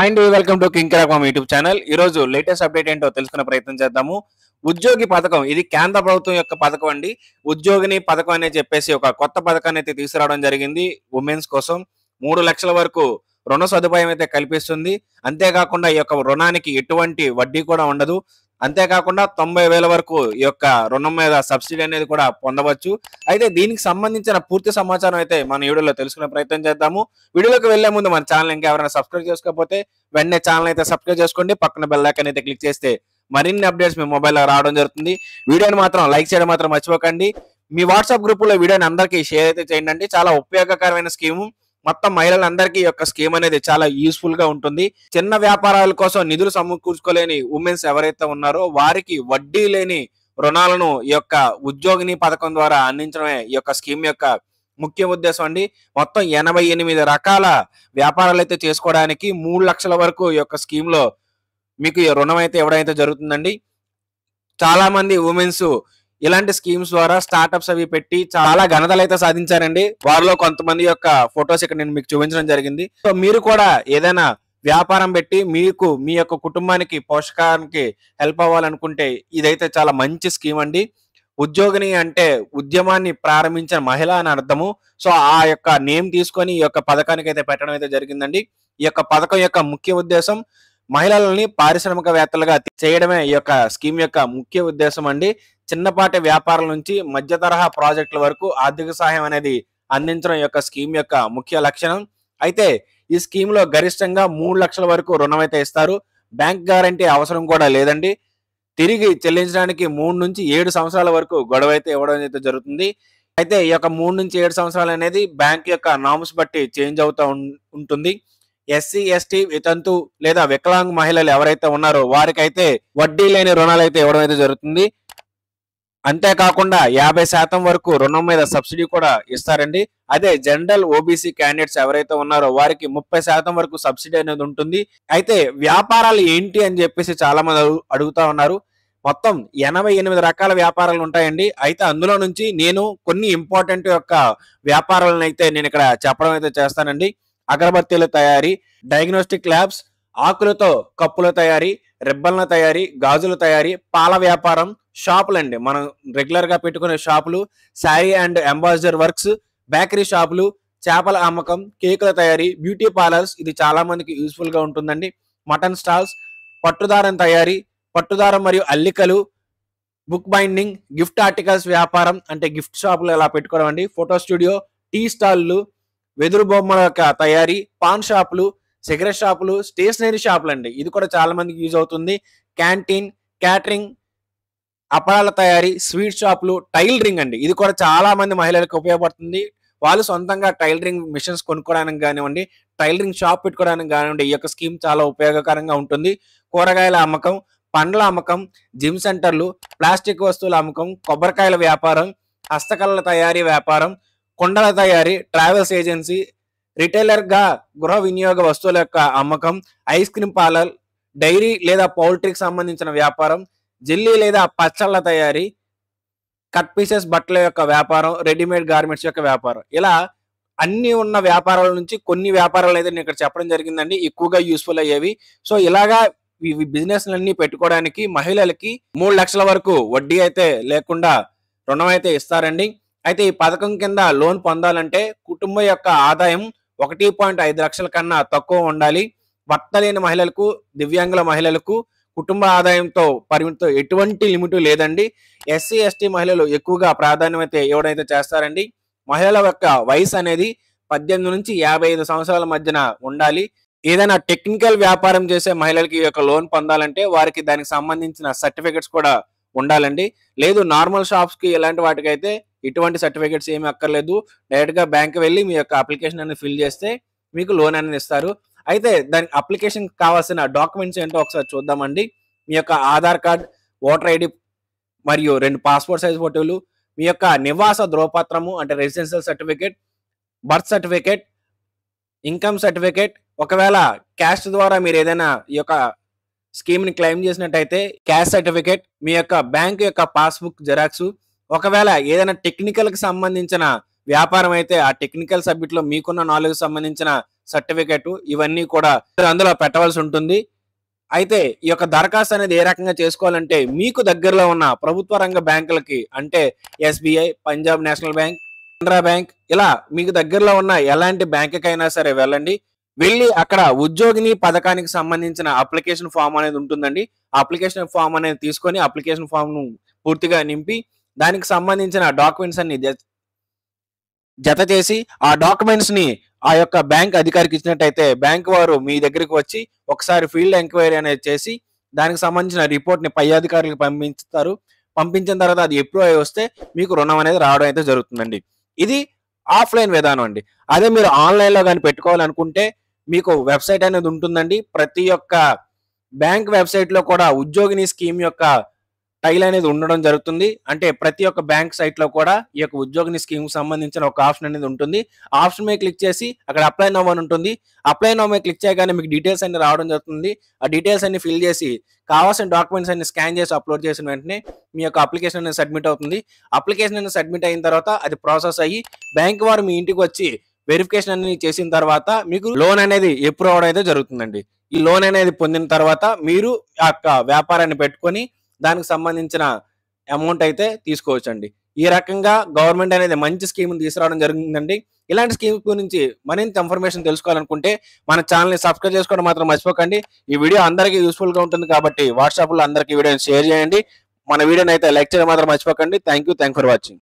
And welcome to king crack YouTube channel. ఈ రోజు latest update ఏంటో తెలుసుకునే ప్రయత్నం చేద్దాము. ఉద్యోగి పథకం ఇది కేంద్ర ప్రభుత్వం యొక్క పథకం అండి. ఉద్యోగిని పథకం అని చెప్పేసి ఒక కొత్త పథకాన్ని అయితే తీసుకురావడం జరిగింది. ఉమెన్స్ కోసం 3 లక్షల వరకు రుణ సదుపాయం అయితే కల్పిస్తుంది. అంతేకాకుండా ఈ యొక్క రుణానికి ఎటువంటి వడ్డీ కూడా ఉండదు. అంతేకాకుండా 90,000 వరకు ఈ యొక్క రుణం మీద సబ్సిడీ అనేది కూడా పొందవచ్చు. అయితే దీనికి సంబంధించిన పూర్తి సమాచారం అయితే మన వీడియోలో తెలుసుకునే ప్రయత్నం చేద్దాము. వీడియోలోకి వెళ్లే ముందు మన ఛానల్ ఇంకా ఎవరైనా సబ్స్క్రైబ్ చేసుకోకపోతే వెంటనే ఛానల్ అయితే సబ్స్క్రైబ్ చేసుకోండి. పక్కన బెల్ ఐకాన్ అయితే క్లిక్ చేస్తే మరిన్ని అప్డేట్స్ మీ మొబైల్లో రావడం జరుగుతుంది. వీడియోని మాత్రం లైక్ చేయడం మాత్రం మర్చిపోకండి. మీ వాట్సాప్ గ్రూపులో వీడియోని అందరికీ షేర్ అయితే చేయండి. చాలా ఉపయోగకరమైన స్కీము. మొత్తం మహిళలందరికీ ఈ యొక్క స్కీమ్ అనేది చాలా యూస్ఫుల్ గా ఉంటుంది. చిన్న వ్యాపారాల కోసం నిధులు సమకూర్చుకోలేని ఉమెన్స్ ఎవరైతే ఉన్నారో వారికి వడ్డీ లేని రుణాలను ఈ యొక్క ఉద్యోగిని పథకం ద్వారా అందించడమే ఈ యొక్క స్కీమ్ యొక్క ముఖ్య ఉద్దేశం అండి. మొత్తం 88 రకాల వ్యాపారాలు అయితే చేసుకోవడానికి 3 లక్షల వరకు ఈ యొక్క స్కీమ్ లో మీకు ఈ రుణం అయితే ఇవ్వడం అయితే జరుగుతుందండి. చాలా మంది ఉమెన్స్ ఇలాంటి స్కీమ్స్ ద్వారా స్టార్ట్అప్స్ అవి పెట్టి చాలా ఘనతలు అయితే సాధించారండి. వారిలో కొంతమంది యొక్క ఫొటోస్ ఇక్కడ నేను మీకు చూపించడం జరిగింది. సో మీరు కూడా ఏదైనా వ్యాపారం పెట్టి మీకు మీ యొక్క కుటుంబానికి పోషకానికి హెల్ప్ అవ్వాలనుకుంటే ఇదైతే చాలా మంచి స్కీమ్ అండి. ఉద్యోగిని అంటే ఉద్యమాన్ని ప్రారంభించిన మహిళ అని అర్థము. సో ఆ యొక్క నేమ్ తీసుకొని ఈ యొక్క పథకానికి అయితే పెట్టడం అయితే జరిగిందండి. ఈ యొక్క పథకం యొక్క ముఖ్య ఉద్దేశం మహిళలని పారిశ్రామికవేత్తలుగా చేయడమే ఈ యొక్క స్కీమ్ యొక్క ముఖ్య ఉద్దేశం అండి. చిన్నపాటి వ్యాపారాల నుంచి మధ్య తరహా ప్రాజెక్టుల వరకు ఆర్థిక సహాయం అనేది అందించడం యొక్క స్కీమ్ యొక్క ముఖ్య లక్షణం. అయితే ఈ స్కీమ్ లో గరిష్టంగా 3 లక్షల వరకు రుణం అయితే ఇస్తారు. బ్యాంక్ గ్యారంటీ అవసరం కూడా లేదండి. తిరిగి చెల్లించడానికి 3 నుంచి 7 సంవత్సరాల వరకు గడువు అయితే ఇవ్వడం అయితే జరుగుతుంది. అయితే ఈ యొక్క 3 నుంచి 7 సంవత్సరాలు అనేది బ్యాంక్ యొక్క నామ్స్ బట్టి చేంజ్ అవుతూ ఉంటుంది. ఎస్సీ ఎస్టీ వితంతు లేదా వికలాంగ్ మహిళలు ఎవరైతే ఉన్నారో వారికైతే వడ్డీ లేని రుణాలు అయితే ఇవ్వడం అయితే జరుగుతుంది. అంతేకాకుండా 50% వరకు రుణం మీద సబ్సిడీ కూడా ఇస్తారండి. అదే జనరల్ ఓబీసీ క్యాండిడేట్స్ ఎవరైతే ఉన్నారో వారికి 30% వరకు సబ్సిడీ అనేది ఉంటుంది. అయితే వ్యాపారాలు ఏంటి అని చెప్పేసి చాలా మంది అడుగుతా ఉన్నారు. మొత్తం 88 రకాల వ్యాపారాలు ఉంటాయండి. అయితే అందులో నుంచి నేను కొన్ని ఇంపార్టెంట్ యొక్క వ్యాపారాలను అయితే నేను ఇక్కడ చెప్పడం అయితే చేస్తానండి. అగరబత్తీల తయారీ, డయాగ్నోస్టిక్ ల్యాబ్స్, ఆకులతో కప్పుల తయారీ, రిబ్బన్ల తయారీ, గాజుల తయారీ, పాల వ్యాపారం, షాపులండి మనం రెగ్యులర్ గా పెట్టుకునే షాపులు, sari and ambassador works, bakery షాపులు, చేపల అమ్మకం, కేకుల తయారీ, బ్యూటీ పార్లర్స్ ఇది చాలా మందికి యూస్ఫుల్ గా ఉంటుందండి. మటన్ స్టాల్స్, పట్టుదారం తయారీ, పట్టుదారం మరియు అల్లికలు, బుక్ బైండింగ్, గిఫ్ట్ ఆర్టికల్స్ వ్యాపారం అంటే గిఫ్ట్ షాపులు ఎలా పెట్టుకోవడం అండి, ఫోటో స్టూడియో, టీ స్టాల్లు, వెదురు బొమ్మల యొక్క తయారీ, పాన్ షాపులు, సిగరెట్ షాపులు, స్టేషనరీ షాపులు అండి ఇది కూడా చాలా మందికి యూజ్ అవుతుంది. క్యాంటీన్, క్యాటరింగ్, అప్పడాల తయారీ, స్వీట్ షాపులు, టైలరింగ్ అండి ఇది కూడా చాలా మంది మహిళలకు ఉపయోగపడుతుంది. వాళ్ళు సొంతంగా టైలరింగ్ మిషన్స్ కొనుక్కోవడానికి కానివ్వండి, టైలరింగ్ షాప్ పెట్టుకోవడానికి కానివ్వండి ఈ యొక్క స్కీమ్ చాలా ఉపయోగకరంగా ఉంటుంది. కూరగాయల అమ్మకం, పండ్ల అమ్మకం, జిమ్ సెంటర్లు, ప్లాస్టిక్ వస్తువుల అమ్మకం, కొబ్బరికాయల వ్యాపారం, హస్తకళల తయారీ వ్యాపారం, కుండల తయారీ, ట్రావెల్స్ ఏజెన్సీ, రిటైలర్ గా గృహ వినియోగ వస్తువుల యొక్క అమ్మకం, ఐస్ క్రీమ్ పార్లర్, డైరీ లేదా పౌల్ట్రీకి సంబంధించిన వ్యాపారం, జిల్లీ లేదా పచ్చళ్ళ తయారీ, కట్ పీసెస్ బట్టల యొక్క వ్యాపారం, రెడీమేడ్ గార్మెంట్స్ యొక్క వ్యాపారం ఇలా అన్ని ఉన్న వ్యాపారాల నుంచి కొన్ని వ్యాపారాలు అయితే నేను ఇక్కడ చెప్పడం జరిగిందండి ఎక్కువగా యూస్ఫుల్ అయ్యేవి. సో ఇలాగా ఈ బిజినెస్ అన్ని పెట్టుకోవడానికి మహిళలకి 3 లక్షల వరకు వడ్డీ అయితే లేకుండా రుణం అయితే ఇస్తారండి. అయితే ఈ పథకం కింద లోన్ పొందాలంటే కుటుంబం యొక్క ఆదాయం 1.5 లక్షల కన్నా తక్కువ ఉండాలి. భర్త లేని మహిళలకు, దివ్యాంగుల మహిళలకు కుటుంబ ఆదాయంతో పరిమితితో ఎటువంటి లిమిట్ లేదండి. ఎస్సీ ఎస్టీ మహిళలు ఎక్కువగా ప్రాధాన్యం అయితే ఇవ్వడం చేస్తారండి. మహిళల యొక్క వయసు అనేది 18 నుంచి 55 సంవత్సరాల మధ్యన ఉండాలి. ఏదైనా టెక్నికల్ వ్యాపారం చేసే మహిళలకి ఈ యొక్క లోన్ పొందాలంటే వారికి దానికి సంబంధించిన సర్టిఫికెట్స్ కూడా ఉండాలండి. లేదు నార్మల్ షాప్స్ కి ఇలాంటి వాటికైతే ఎటువంటి సర్టిఫికెట్స్ ఏమి అక్కర్లేదు. డైరెక్ట్ గా బ్యాంక్ వెళ్ళి మీ యొక్క అప్లికేషన్ అనేది ఫిల్ చేస్తే మీకు లోన్ అనేది ఇస్తారు. అయితే దానికి అప్లికేషన్ కావాల్సిన డాక్యుమెంట్స్ ఏంటో ఒకసారి చూద్దామండి. మీ యొక్క ఆధార్ కార్డ్, ఓటర్ ఐడి మరియు 2 పాస్పోర్ట్ సైజ్ ఫోటోలు, మీ యొక్క నివాస ధ్రువపత్రము అంటే residential certificate, birth certificate, income certificate, ఒకవేళ క్యాస్ట్ ద్వారా మీరు ఏదైనా ఈ యొక్క స్కీమ్ ని క్లెయిమ్ చేసినట్టయితే క్యాస్ట్ సర్టిఫికేట్, మీ యొక్క బ్యాంక్ యొక్క పాస్బుక్ జెరాక్స్, ఒకవేళ ఏదైనా టెక్నికల్ కి సంబంధించిన వ్యాపారం అయితే ఆ టెక్నికల్ సబ్జెక్ట్ లో మీకున్న నాలెడ్జ్ సంబంధించిన సర్టిఫికేట్ ఇవన్నీ కూడా అందులో పెట్టవలసి ఉంటుంది. అయితే ఈ యొక్క దరఖాస్తు అనేది ఏ రకంగా చేసుకోవాలంటే మీకు దగ్గరలో ఉన్న ప్రభుత్వ రంగ బ్యాంకులకి అంటే SBI, Punjab national bank, Canara bank ఇలా మీకు దగ్గరలో ఉన్న ఎలాంటి బ్యాంకుకైనా సరే వెళ్ళండి. వెళ్ళి అక్కడ ఉద్యోగిని పథకానికి సంబంధించిన అప్లికేషన్ ఫామ్ అనేది ఉంటుందండి. ఆ అప్లికేషన్ ఫామ్ అనేది తీసుకొని అప్లికేషన్ ఫామ్ ను పూర్తిగా నింపి దానికి సంబంధించిన డాక్యుమెంట్స్ అన్ని జత చేసి ఆ డాక్యుమెంట్స్ ని ఆ యొక్క బ్యాంక్ అధికారికి ఇచ్చినట్టయితే బ్యాంక్ వారు మీ దగ్గరికి వచ్చి ఒకసారి ఫీల్డ్ ఎంక్వైరీ అనేది చేసి దానికి సంబంధించిన రిపోర్ట్ ని పై అధికారులకు పంపిస్తారు. పంపించిన తర్వాత అది అప్రూవ్ అయి వస్తే మీకు రుణం అనేది రావడం అయితే జరుగుతుందండి. ఇది ఆఫ్లైన్ విధానం అండి. అదే మీరు ఆన్లైన్ లో కానీ పెట్టుకోవాలనుకుంటే మీకు వెబ్సైట్ అనేది ఉంటుందండి. ప్రతి ఒక్క బ్యాంక్ వెబ్సైట్ లో కూడా ఉద్యోగిని స్కీమ్ యొక్క టైల్ అనేది ఉండడం జరుగుతుంది. అంటే ప్రతి ఒక్క బ్యాంక్ సైట్ లో కూడా ఈ యొక్క ఉద్యోగిని స్కీమ్ సంబంధించిన ఒక ఆప్షన్ అనేది ఉంటుంది. ఆప్షన్ మీద క్లిక్ చేసి అక్కడ అప్లై నౌ అని ఉంటుంది. అప్లై నౌ మీద క్లిక్ చేయగానే మీకు డీటెయిల్స్ అన్ని రావడం జరుగుతుంది. ఆ డీటెయిల్స్ అన్ని ఫిల్ చేసి కావాల్సిన డాక్యుమెంట్స్ అన్ని స్కాన్ చేసి అప్లోడ్ చేసిన వెంటనే మీ యొక్క అప్లికేషన్ అనేది సబ్మిట్ అవుతుంది. అప్లికేషన్ అనేది సబ్మిట్ అయిన తర్వాత అది ప్రాసెస్ అయ్యి బ్యాంక్ వారు మీ ఇంటికి వచ్చి వెరిఫికేషన్ అనేది చేసిన తర్వాత మీకు లోన్ అనేది అప్రూవ్ అవడం అయితే జరుగుతుందండి. ఈ లోన్ అనేది పొందిన తర్వాత మీరు ఆ యొక్క వ్యాపారాన్ని పెట్టుకొని దానికి సంబంధించిన అమౌంట్ అయితే తీసుకోవచ్చండి. ఈ రకంగా గవర్నమెంట్ అనేది మంచి స్కీమ్ తీసుకురావడం జరిగిందండి. ఇలాంటి స్కీమ్స్ గురించి మరింత ఇన్ఫర్మేషన్ తెలుసుకోవాలనుకుంటే మన ఛానల్ని సబ్స్క్రైబ్ చేసుకోవడం మాత్రం మర్చిపోకండి. ఈ వీడియో అందరికీ యూస్ఫుల్ గా ఉంటుంది కాబట్టి వాట్సాప్ లో అందరికీ వీడియోని షేర్ చేయండి. మన వీడియోని అయితే లైక్ చేయడం మాత్రం మర్చిపోకండి. Thank you for watching.